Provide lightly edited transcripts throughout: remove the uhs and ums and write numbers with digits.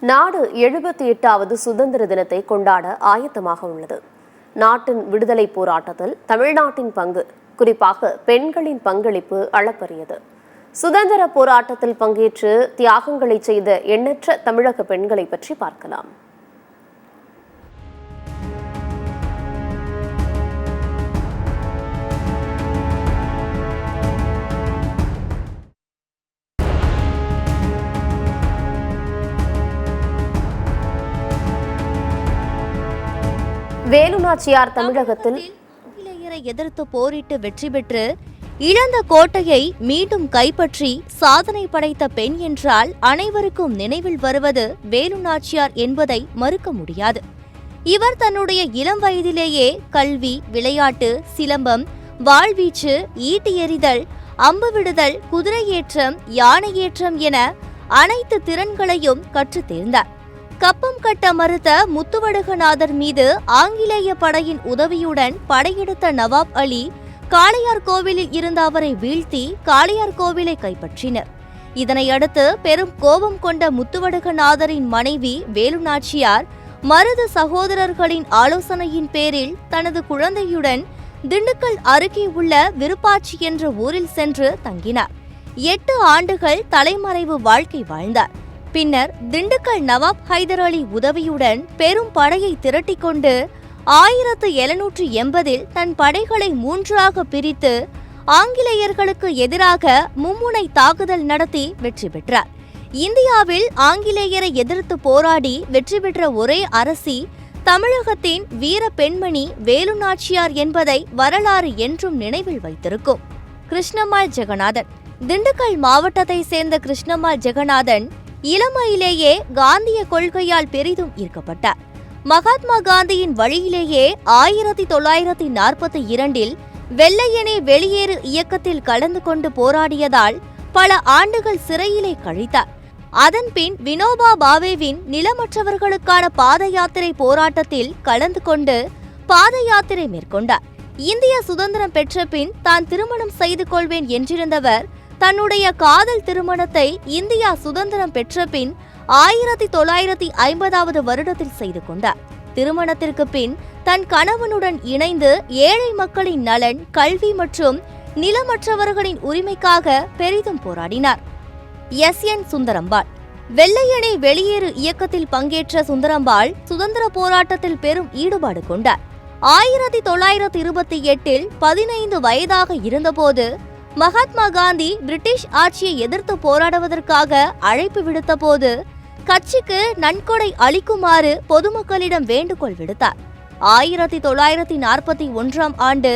நாடு 78வது சுதந்திர தினத்தை கொண்டாட ஆயத்தமாக உள்ளது. நாட்டின் விடுதலை போராட்டத்தில் தமிழ்நாட்டின் பங்கு, குறிப்பாக பெண்களின் பங்களிப்பு அளப்பரியது. சுதந்திர போராட்டத்தில் பங்கேற்று தியாகங்களை செய்த எண்ணற்ற தமிழக பெண்களை பற்றி பார்க்கலாம். வேலு நாச்சியார் தமிழகத்தில் ஆங்கிலேயரை எதிர்த்து போரிட்டு வெற்றி பெற்று இழந்த கோட்டையை மீண்டும் கைப்பற்றி சாதனை படைத்த பெண் என்றால் அனைவருக்கும் நினைவில் வருவது வேலு நாச்சியார் என்பதை மறுக்க முடியாது. இவர் தன்னுடைய இளம் வயதிலேயே கல்வி, விளையாட்டு, சிலம்பம், வாழ்வீச்சு, ஈட்டி எறிதல், அம்பு விடுதல், குதிரை ஏற்றம், யானை ஏற்றம் என அனைத்து திறன்களையும் கற்றுத் தேர்ந்தார். கப்பம் கட்ட மறுத்த முத்துவடுகநாதர் மீது ஆங்கிலேய படையின் உதவியுடன் படையெடுத்த நவாப் அலி காளையார் கோவிலில் இருந்த அவரை வீழ்த்தி காளையார் கோவிலை கைப்பற்றினர். இதனையடுத்து பெரும் கோபம் கொண்ட முத்துவடுகநாதரின் மனைவி வேலு நாச்சியார் மருது சகோதரர்களின் ஆலோசனையின் பேரில் தனது குழந்தையுடன் திண்டுக்கல் அருகே உள்ள விருப்பாச்சி என்ற ஊரில் சென்று தங்கினார். 8 ஆண்டுகள் தலைமறைவு வாழ்க்கை வாழ்ந்தார். பின்னர் திண்டுக்கல் நவாப் ஹைதர் அலி உதவியுடன் பெரும் படையை திரட்டிக்கொண்டு 1780 தன் படைகளை 3ஆக பிரித்து ஆங்கிலேயர்களுக்கு எதிராக மும்முனை தாக்குதல் நடத்தி வெற்றி பெற்றார். இந்தியாவில் ஆங்கிலேயரை எதிர்த்து போராடி வெற்றி பெற்ற ஒரே அரசி தமிழகத்தின் வீர பெண்மணி வேலு நாச்சியார் என்பதை வரலாறு என்றும் நினைவில் வைத்திருக்கும். கிருஷ்ணம்மாள் ஜெகநாதன். திண்டுக்கல் மாவட்டத்தை சேர்ந்த கிருஷ்ணம்மாள் ஜெகநாதன் இளமையிலேயே காந்திய கொள்கையால் பெரிதும் ஈர்க்கப்பட்டார். மகாத்மா காந்தியின் வழியிலேயே 1942 வெள்ளையனே வெளியேறு இயக்கத்தில் கலந்து கொண்டு போராடியதால் பல ஆண்டுகள் சிறையிலே கழித்தார். அதன்பின் வினோபா பாவேவின் நிலமற்றவர்களுக்கான பாத யாத்திரை போராட்டத்தில் கலந்து கொண்டு பாத யாத்திரை மேற்கொண்டார். இந்திய சுதந்திரம் பெற்ற பின் தான் திருமணம் செய்து கொள்வேன் என்றிருந்தவர் தன்னுடைய காதல் திருமணத்தை இந்தியா சுதந்திரம் பெற்ற பின் 1950 வருடத்தில் செய்து கொண்டார். திருமணத்திற்கு பின் தன் கணவனுடன் இணைந்து ஏழை மக்களின் நலன், கல்வி மற்றும் நிலமற்றவர்களின் உரிமைக்காக பெரிதும் போராடினார். என் சுந்தரம்பாள். வெள்ளையனே வெளியேறு இயக்கத்தில் பங்கேற்ற சுந்தரம்பாள் சுதந்திர போராட்டத்தில் பெரும் ஈடுபாடு கொண்டார். 1928 15 வயதாக இருந்தபோது மகாத்மா காந்தி பிரிட்டிஷ் ஆட்சியை எதிர்த்து போராடுவதற்காக அழைப்பு விடுத்த போது கட்சிக்கு நன்கொடை அளிக்குமாறு பொதுமக்களிடம் வேண்டுகோள் விடுத்தார். 1941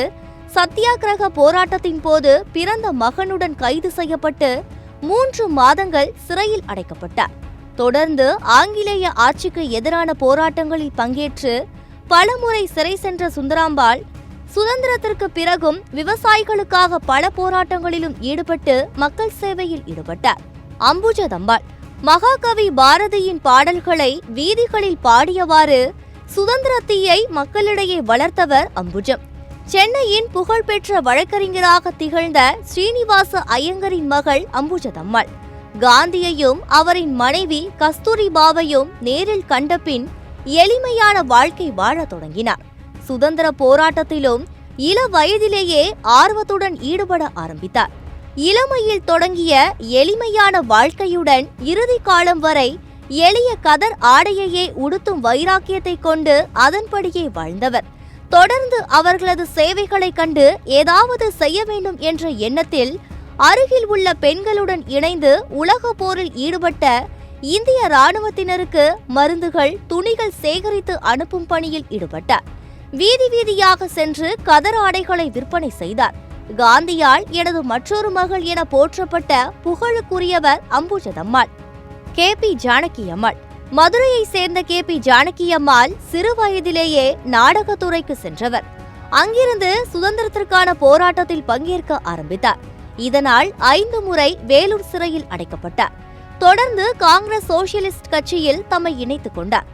சத்தியாகிரக போராட்டத்தின் போது பிறந்த மகனுடன் கைது செய்யப்பட்டு 3 மாதங்கள் சிறையில் அடைக்கப்பட்டார். தொடர்ந்து ஆங்கிலேய ஆட்சிக்கு எதிரான போராட்டங்களில் பங்கேற்று பலமுறை சிறை சென்ற சுந்தராம்பாள் சுதந்திரத்திற்கு பிறகும் விவசாயிகளுக்காக பல போராட்டங்களிலும் ஈடுபட்டு மக்கள் சேவையில் ஈடுபட்டார். அம்புஜதம்பாள். மகாகவி பாரதியின் பாடல்களை வீதிகளில் பாடியவாறு சுதந்திர தீயை மக்களிடையே வளர்த்தவர் அம்புஜம். சென்னையின் புகழ்பெற்ற வழக்கறிஞராக திகழ்ந்த ஸ்ரீனிவாச ஐயங்கரின் மகள் அம்புஜதம்மாள். காந்தியையும் அவரின் மனைவி கஸ்தூரிபாவையும் நேரில் கண்டபின் எளிமையான வாழ்க்கை வாழத் தொடங்கினார். சுதந்திர போராட்டத்திலும் இள வயதிலேயே ஆர்வத்துடன் ஈடுபட ஆரம்பித்தார். இளமையில் தொடங்கிய எளிமையான வாழ்க்கையுடன் இறுதி காலம் வரை எளிய கதர் ஆடையையே உடுத்தும் வைராக்கியத்தை கொண்டு அதன்படியே வாழ்ந்தவர். தொடர்ந்து அவர்களது சேவைகளை கண்டு ஏதாவது செய்ய வேண்டும் என்ற எண்ணத்தில் அருகில் உள்ள பெண்களுடன் இணைந்து உலக போரில் ஈடுபட்ட இந்திய இராணுவத்தினருக்கு மருந்துகள், துணிகள் சேகரித்து அனுப்பும் பணியில் ஈடுபட்டார். வீதி வீதியாக சென்று கதர் ஆடைகளை விற்பனை செய்தார். காந்தியால் எனது மற்றொரு மகள் என போற்றப்பட்ட புகழுக்குரியவர் அம்புஜதம்மாள். KP ஜானகியம்மாள். மதுரையை சேர்ந்த KP ஜானகியம்மாள் சிறு வயதிலேயே நாடகத்துறைக்கு சென்றவர். அங்கிருந்து சுதந்திரத்திற்கான போராட்டத்தில் பங்கேற்க ஆரம்பித்தார். இதனால் 5 முறை வேலூர் சிறையில் அடைக்கப்பட்டார். தொடர்ந்து காங்கிரஸ் சோசியலிஸ்ட் கட்சியில் தம்மை இணைத்துக் கொண்டார்.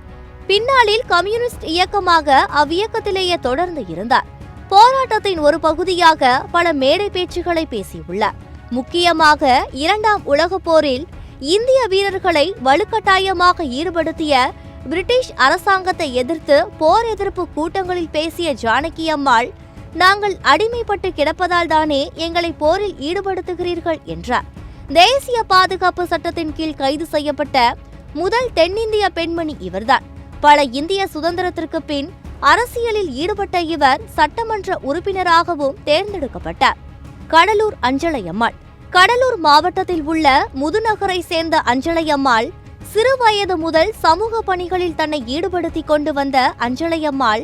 பின்னாளில் கம்யூனிஸ்ட் இயக்கமாக அவ்வியக்கத்திலேயே தொடர்ந்து இருந்தார். போராட்டத்தின் ஒரு பகுதியாக பல மேடை பேச்சுகளை பேசியுள்ளார். முக்கியமாக 2ஆம் உலகப் போரில் இந்திய வீரர்களை வலுக்கட்டாயமாக ஈடுபடுத்திய பிரிட்டிஷ் அரசாங்கத்தை எதிர்த்து போர் எதிர்ப்பு கூட்டங்களில் பேசிய ஜானகி அம்மாள், நாங்கள் அடிமைப்பட்டு கிடப்பதால் தானே எங்களை போரில் ஈடுபடுத்துகிறீர்கள் என்றார். தேசிய பாதுகாப்பு சட்டத்தின் கீழ் கைது செய்யப்பட்ட முதல் தென்னிந்திய பெண்மணி இவர்தான். பல இந்திய சுதந்திரத்திற்கு பின் அரசியலில் ஈடுபட்ட இவர் சட்டமன்ற உறுப்பினராகவும் தேர்ந்தெடுக்கப்பட்டார். கடலூர் அஞ்சலையம்மாள். கடலூர் மாவட்டத்தில் உள்ள முதுநகரை சேர்ந்த அஞ்சலையம்மாள் சிறு வயது முதல் சமூக பணிகளில் தன்னை ஈடுபடுத்திக் கொண்டு வந்த அஞ்சலையம்மாள்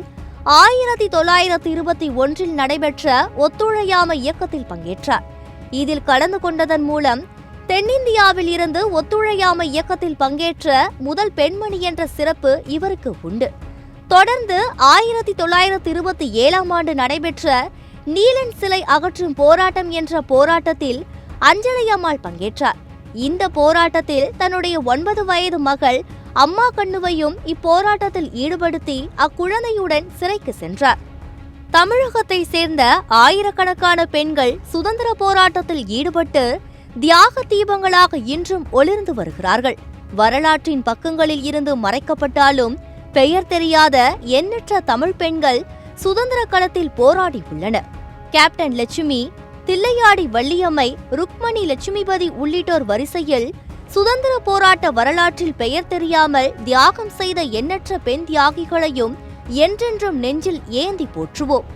1921 நடைபெற்ற ஒத்துழையாமை இயக்கத்தில் பங்கேற்றார். இதில் கலந்து கொண்டதன் மூலம் தென்னிந்தியாவில் இருந்து ஒத்துழையாமை இயக்கத்தில் பங்கேற்ற முதல் பெண்மணி என்ற சிறப்பு இவருக்கு உண்டு. தொடர்ந்து 1927ஆம் ஆண்டு நடைபெற்ற நீலன் சிலை அகற்றும் போராட்டம் என்ற போராட்டத்தில் அஞ்சலையம்மாள் பங்கேற்றார். இந்த போராட்டத்தில் தன்னுடைய 9 வயது மகள் அம்மா கண்ணுவையும் இப்போராட்டத்தில் ஈடுபடுத்தி அக்குழந்தையுடன் சிறைக்கு சென்றார். தமிழகத்தை சேர்ந்த ஆயிரக்கணக்கான பெண்கள் சுதந்திர போராட்டத்தில் ஈடுபட்டு தியாக தீபங்களாக இன்றும் ஒளிர்ந்து வருகிறார்கள். வரலாற்றின் பக்கங்களில் இருந்து மறைக்கப்பட்டாலும் பெயர் தெரியாத எண்ணற்ற தமிழ் பெண்கள் சுதந்திர களத்தில் போராடி உள்ளனர். கேப்டன் லட்சுமி, தில்லையாடி வள்ளியம்மை, ருக்மணி லட்சுமிபதி உள்ளிட்டோர் வரிசையில் சுதந்திர போராட்ட வரலாற்றில் பெயர் தெரியாமல் தியாகம் செய்த எண்ணற்ற பெண் தியாகிகளையும் என்றென்றும் நெஞ்சில் ஏந்தி போற்றுவோம்.